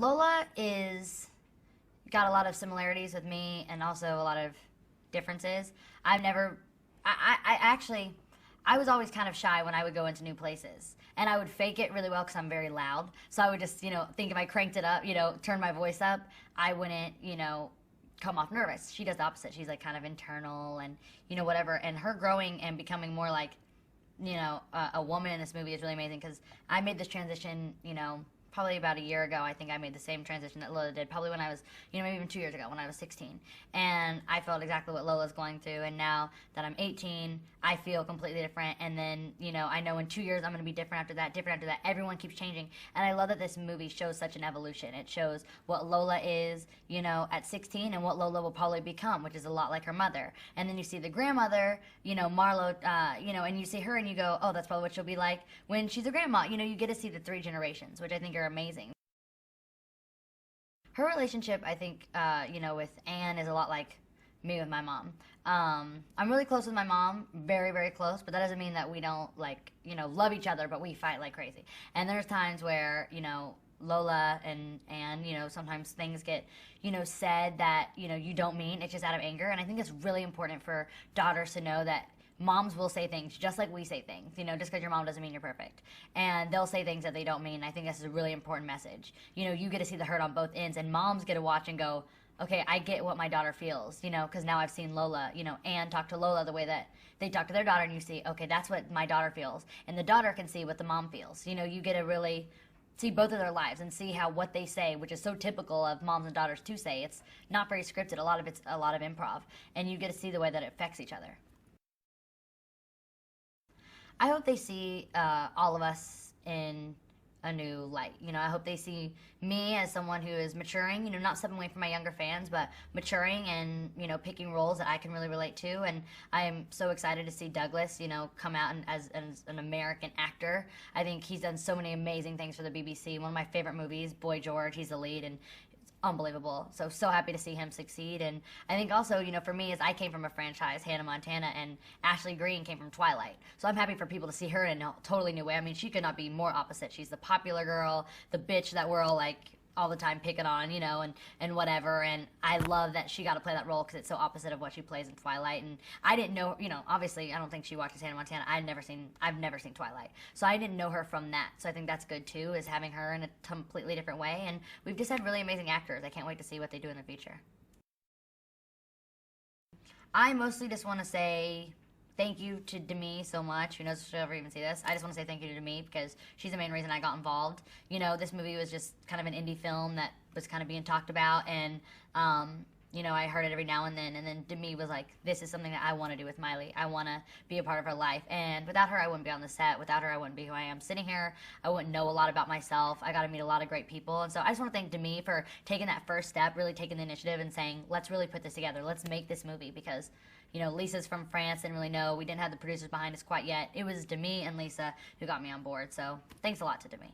Lola is got a lot of similarities with me and also a lot of differences. I've never, I actually, I was always kind of shy when I would go into new places. And I would fake it really well because I'm very loud. So I would just, think if I cranked it up, turn my voice up, I wouldn't, come off nervous. She does the opposite. She's like kind of internal and, whatever. And her growing and becoming more like, a woman in this movie is really amazing because I made this transition, probably about a year ago. I think I made the same transition that Lola did, probably when I was, maybe even 2 years ago when I was 16. And I felt exactly what Lola's going through. And now that I'm 18, I feel completely different. And then, I know in 2 years I'm going to be different after that, different after that. Everyone keeps changing. And I love that this movie shows such an evolution. It shows what Lola is, at 16 and what Lola will probably become, which is a lot like her mother. And then you see the grandmother, Marlo, and you see her and you go, oh, that's probably what she'll be like when she's a grandma. You get to see the three generations, which I think are amazing. Her relationship, I think, with Anne is a lot like me with my mom. I'm really close with my mom, very, very close, but that doesn't mean that we don't, love each other, but we fight like crazy. And there's times where, Lola and Anne, sometimes things get, said that, you don't mean. It's just out of anger. And I think it's really important for daughters to know that moms will say things just like we say things. Just because your mom doesn't mean you're perfect. And they'll say things that they don't mean. I think this is a really important message. You get to see the hurt on both ends, and moms get to watch and go, okay, I get what my daughter feels, because now I've seen Lola, Anne talk to Lola the way that they talk to their daughter, and you see, okay, that's what my daughter feels. And the daughter can see what the mom feels. You get to really see both of their lives and see how what they say, which is so typical of moms and daughters to say. It's not very scripted. It's a lot of improv. And you get to see the way that it affects each other. I hope they see all of us in a new light. I hope they see me as someone who is maturing, not stepping away from my younger fans, but maturing and, picking roles that I can really relate to. And I am so excited to see Douglas, come out as an American actor. I think he's done so many amazing things for the BBC. One of my favorite movies, Boy George, he's the lead, and unbelievable. So happy to see him succeed. And I think also, for me, as I came from a franchise, Hannah Montana, and Ashley Greene came from Twilight. So I'm happy for people to see her in a totally new way. I mean, she could not be more opposite. She's the popular girl, the bitch that we're all like all the time picking on, and whatever. And I love that she got to play that role because it's so opposite of what she plays in Twilight. And I didn't know, obviously I don't think she watches Hannah Montana. I've never seen Twilight. So I didn't know her from that. So I think that's good too, is having her in a completely different way. And we've just had really amazing actors. I can't wait to see what they do in the future. I mostly just want to say thank you to Demi so much. Who knows if she'll ever even see this? I just want to say thank you to Demi because she's the main reason I got involved. This movie was just kind of an indie film that was kind of being talked about, and I heard it every now and then Demi was like, this is something that I want to do with Miley. I want to be a part of her life. And without her, I wouldn't be on the set. Without her, I wouldn't be who I am sitting here. I wouldn't know a lot about myself. I got to meet a lot of great people. And so I just want to thank Demi for taking that first step, really taking the initiative and saying, let's really put this together. Let's make this movie because, Lisa's from France, didn't really know. We didn't have the producers behind us quite yet. It was Demi and Lisa who got me on board. So thanks a lot to Demi.